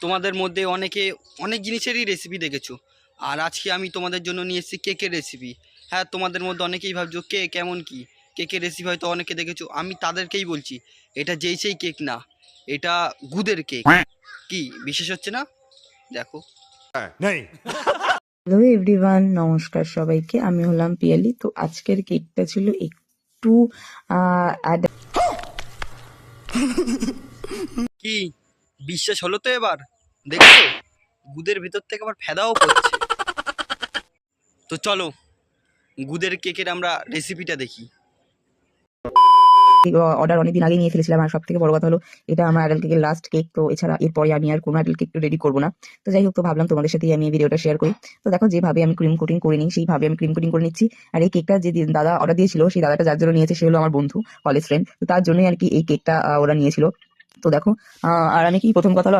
তোমাদের মধ্যে অনেকে অনেক জিনিসেরই রেসিপি দেখেছো, আর আজকে আমি তোমাদের জন্য নিয়ে এসেছি কেকের রেসিপি। হ্যাঁ, তোমাদের মধ্যে অনেকেই ভাবছো কেক কেমন কি, কেকের রেসিপি হয়তো অনেকে দেখেছো। আমি তাদেরকেই বলছি, এটা যেই সেই কেক না, এটা গুদের কেক। কি বিশেষ হচ্ছে না? দেখো। হ্যালো এভরিওয়ান, নমস্কার সবাইকে। আমি হলাম পিয়ালি। তো আজকের কেকটা ছিল একটু কি বিশ্বাস হলো তো এবার? দেখছো, গুদের ভিতর থেকে আবার ফেদাও করছে। তো চলো গুদের কেকের আমরা রেসিপিটা দেখি। অর্ডার অনেকদিন আগে নিয়ে ফেলেছিলাম। আর সব থেকে বড় কথা হলো, এটা আমার আইডল কেকের লাস্ট কেক। তো এছাড়া এরপরে আমি আর কোনো আইডল কেক রেডি করবো না। তো যাই হোক, তো ভাবলাম তোমাদের সাথে আমি এই ভিডিওটা শেয়ার করি। তো দেখো, যেভাবে আমি ক্রিম কোটিং করে নিই সেইভাবে আমি ক্রিম কোটিং করে নিচ্ছি। আর এই কেকটা যে দাদা অর্ডার দিয়েছিল, সেই দাদাটা যার জন্য নিয়েছে সে হলো আমার বন্ধু, কলেজ ফ্রেন্ড। তো তার জন্যই আর কি এই কেকটা ওরা নিয়েছিল। তো দেখো, আর আমি কি প্রথম কথা হলো